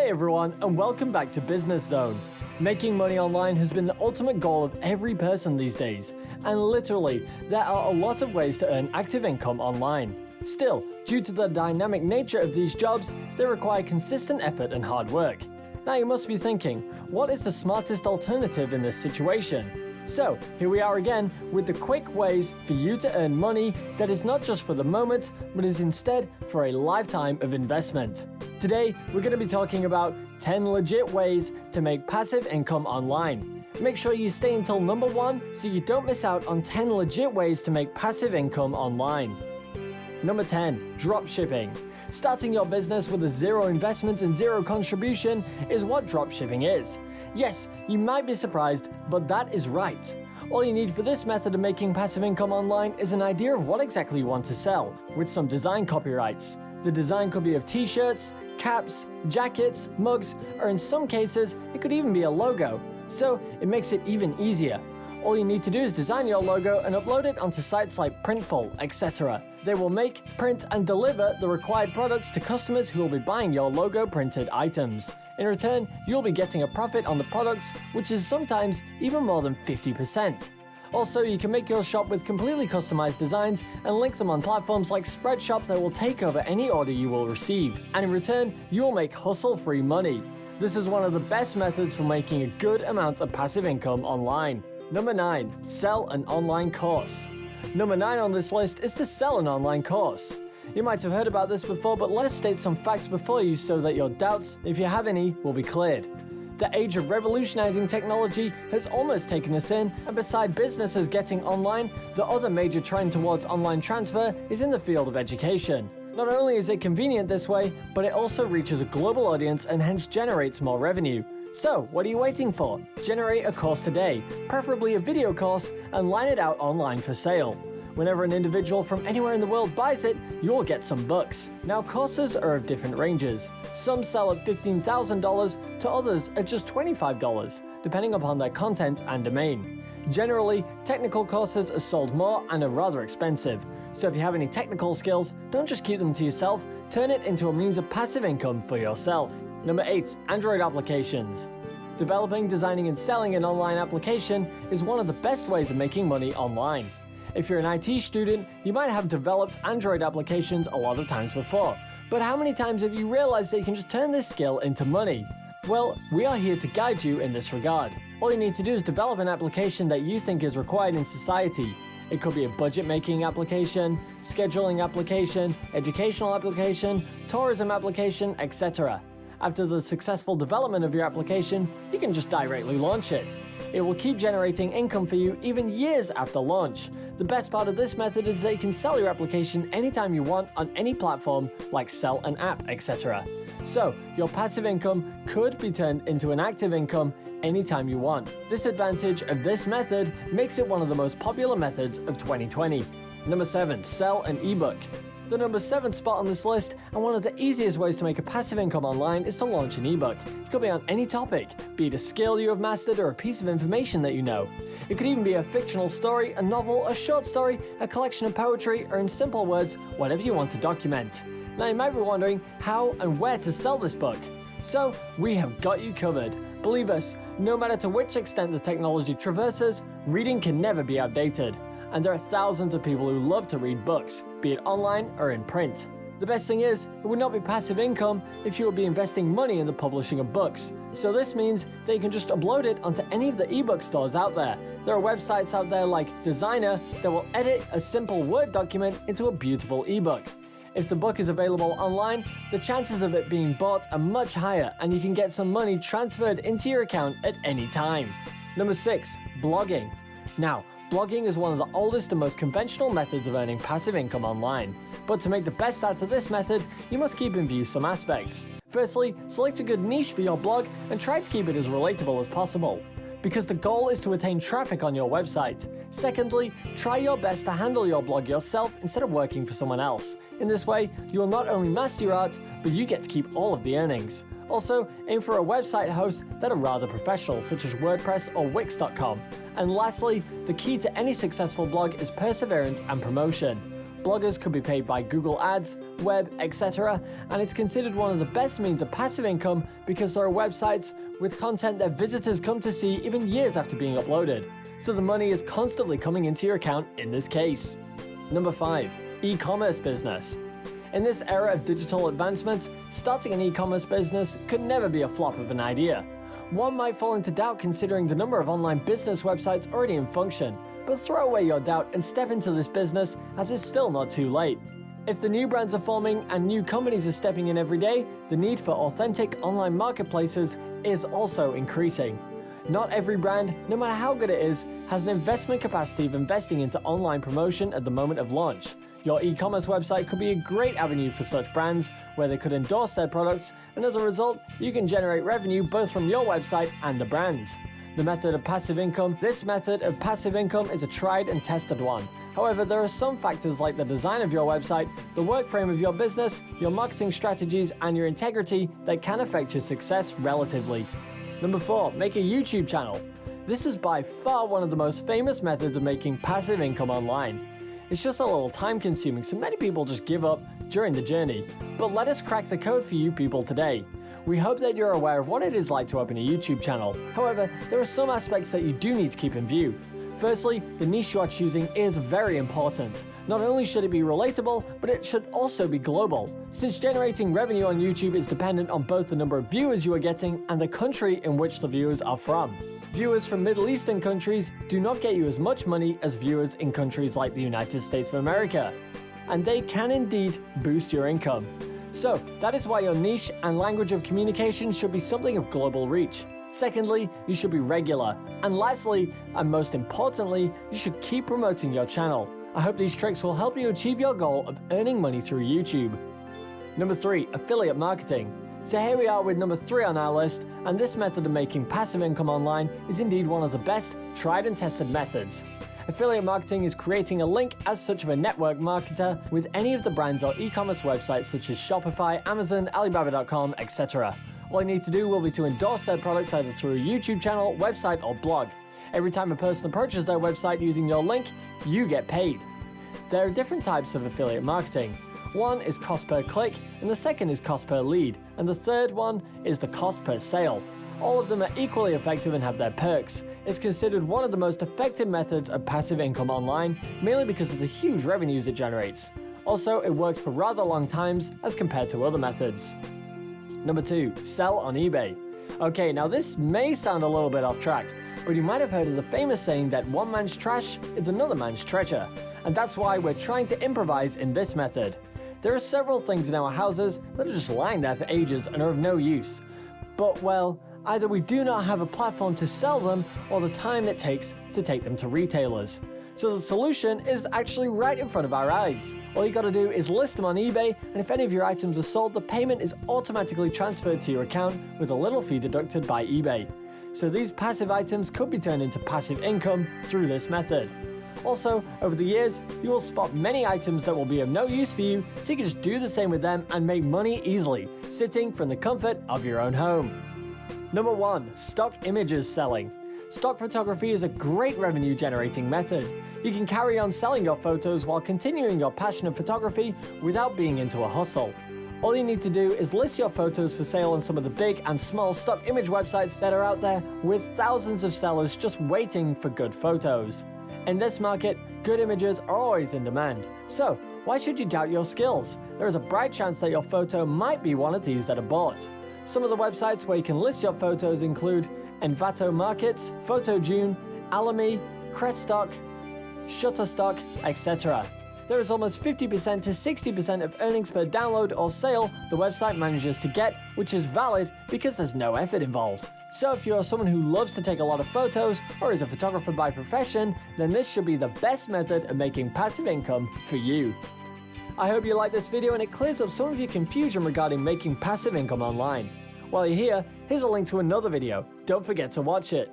Hey everyone, and welcome back to Business Zone. Making money online has been the ultimate goal of every person these days, and literally, there are a lot of ways to earn active income online. Still, due to the dynamic nature of these jobs, they require consistent effort and hard work. Now you must be thinking, what is the smartest alternative in this situation? So, here we are again with the quick ways for you to earn money that is not just for the moment, but is instead for a lifetime of investment. Today, we're going to be talking about 10 legit ways to make passive income online. Make sure you stay until number 1 so you don't miss out on 10 legit ways to make passive income online. Number 10, dropshipping. Starting your business with a zero investment and zero contribution is what dropshipping is. Yes, you might be surprised, but that is right. All you need for this method of making passive income online is an idea of what exactly you want to sell, with some design copyrights. The design could be of t-shirts, caps, jackets, mugs, or in some cases, it could even be a logo. So it makes it even easier. All you need to do is design your logo and upload it onto sites like Printful, etc. They will make, print, and deliver the required products to customers who will be buying your logo printed items. In return, you'll be getting a profit on the products, which is sometimes even more than 50%. Also, you can make your shop with completely customized designs and link them on platforms like Spreadshop that will take over any order you will receive. And in return, you'll make hustle-free money. This is one of the best methods for making a good amount of passive income online. Number 9, sell an online course. Number 9 on this list is to sell an online course. You might have heard about this before, but let's state some facts before you so that your doubts, if you have any, will be cleared. The age of revolutionizing technology has almost taken us in, and beside businesses getting online, the other major trend towards online transfer is in the field of education. Not only is it convenient this way, but it also reaches a global audience and hence generates more revenue. So, what are you waiting for? Generate a course today, preferably a video course, and line it out online for sale. Whenever an individual from anywhere in the world buys it, you'll get some bucks. Now, courses are of different ranges. Some sell at $15,000 to others at just $25, depending upon their content and domain. Generally, technical courses are sold more and are rather expensive. So if you have any technical skills, don't just keep them to yourself, turn it into a means of passive income for yourself. Number 8, Android applications. Developing, designing, and selling an online application is one of the best ways of making money online. If you're an IT student, you might have developed Android applications a lot of times before. But how many times have you realized that you can just turn this skill into money? Well, we are here to guide you in this regard. All you need to do is develop an application that you think is required in society. It could be a budget-making application, scheduling application, educational application, tourism application, etc. After the successful development of your application, you can just directly launch it. It will keep generating income for you even years after launch. The best part of this method is that you can sell your application anytime you want on any platform like sell an app, etc. So, your passive income could be turned into an active income anytime you want. This advantage of this method makes it one of the most popular methods of 2020. Number 7, sell an ebook. The number 7 spot on this list, and one of the easiest ways to make a passive income online, is to launch an ebook. It could be on any topic, be it a skill you have mastered or a piece of information that you know. It could even be a fictional story, a novel, a short story, a collection of poetry, or in simple words, whatever you want to document. Now you might be wondering how and where to sell this book. So, we have got you covered. Believe us, no matter to which extent the technology traverses, reading can never be outdated. And there are thousands of people who love to read books, be it online or in print. The best thing is, it would not be passive income if you would be investing money in the publishing of books. So this means that you can just upload it onto any of the ebook stores out there. There are websites out there like Designer that will edit a simple Word document into a beautiful ebook. If the book is available online, the chances of it being bought are much higher, and you can get some money transferred into your account at any time. Number 6, blogging. Now, blogging is one of the oldest and most conventional methods of earning passive income online. But to make the best out of this method, you must keep in view some aspects. Firstly, select a good niche for your blog and try to keep it as relatable as possible, because the goal is to attain traffic on your website. Secondly, try your best to handle your blog yourself instead of working for someone else. In this way, you will not only master your art, but you get to keep all of the earnings. Also, aim for a website host that are rather professional, such as WordPress or Wix.com. And lastly, the key to any successful blog is perseverance and promotion. Bloggers could be paid by Google Ads, web, etc., and it's considered one of the best means of passive income because there are websites with content that visitors come to see even years after being uploaded. So the money is constantly coming into your account in this case. Number 5. E-commerce business. In this era of digital advancements, starting an e-commerce business could never be a flop of an idea. One might fall into doubt considering the number of online business websites already in function, but throw away your doubt and step into this business as it's still not too late. If the new brands are forming and new companies are stepping in every day, the need for authentic online marketplaces is also increasing. Not every brand, no matter how good it is, has an investment capacity of investing into online promotion at the moment of launch. Your e-commerce website could be a great avenue for such brands where they could endorse their products, and as a result, you can generate revenue both from your website and the brands. This method of passive income is a tried and tested one. However, there are some factors like the design of your website, the work frame of your business, your marketing strategies, and your integrity that can affect your success relatively. Number 4, make a YouTube channel. This is by far one of the most famous methods of making passive income online. It's just a little time consuming, so many people just give up during the journey. But let us crack the code for you people today. We hope that you're aware of what it is like to open a YouTube channel. However, there are some aspects that you do need to keep in view. Firstly, the niche you are choosing is very important. Not only should it be relatable, but it should also be global. Since generating revenue on YouTube is dependent on both the number of viewers you are getting and the country in which the viewers are from. Viewers from Middle Eastern countries do not get you as much money as viewers in countries like the United States of America, and they can indeed boost your income. So that is why your niche and language of communication should be something of global reach. Secondly, you should be regular. And lastly, and most importantly, you should keep promoting your channel. I hope these tricks will help you achieve your goal of earning money through YouTube. Number 3, affiliate marketing. So here we are with number 3 on our list, and this method of making passive income online is indeed one of the best tried and tested methods. Affiliate marketing is creating a link as such of a network marketer with any of the brands or e-commerce websites such as Shopify, Amazon, Alibaba.com, etc. All you need to do will be to endorse their products either through a YouTube channel, website, or blog. Every time a person approaches their website using your link, you get paid. There are different types of affiliate marketing. One is cost per click, and the second is cost per lead, and the third one is the cost per sale. All of them are equally effective and have their perks. It's considered one of the most effective methods of passive income online, mainly because of the huge revenues it generates. Also, it works for rather long times as compared to other methods. Number 2, sell on eBay. Okay, now this may sound a little bit off track, but you might have heard of the famous saying that one man's trash is another man's treasure, and that's why we're trying to improvise in this method. There are several things in our houses that are just lying there for ages and are of no use. But well, either we do not have a platform to sell them or the time it takes to take them to retailers. So the solution is actually right in front of our eyes. All you gotta do is list them on eBay, and if any of your items are sold, the payment is automatically transferred to your account with a little fee deducted by eBay. So these passive items could be turned into passive income through this method. Also, over the years, you will spot many items that will be of no use for you, so you can just do the same with them and make money easily, sitting from the comfort of your own home. Number 1, stock images selling. Stock photography is a great revenue generating method. You can carry on selling your photos while continuing your passion of photography without being into a hustle. All you need to do is list your photos for sale on some of the big and small stock image websites that are out there with thousands of sellers just waiting for good photos. In this market, good images are always in demand. So, why should you doubt your skills? There is a bright chance that your photo might be one of these that are bought. Some of the websites where you can list your photos include Envato Markets, PhotoJune, Alamy, Creststock, Shutterstock, etc. There is almost 50% to 60% of earnings per download or sale the website manages to get, which is valid because there's no effort involved. So if you're someone who loves to take a lot of photos or is a photographer by profession, then this should be the best method of making passive income for you. I hope you like this video and it clears up some of your confusion regarding making passive income online. While you're here, here's a link to another video. Don't forget to watch it.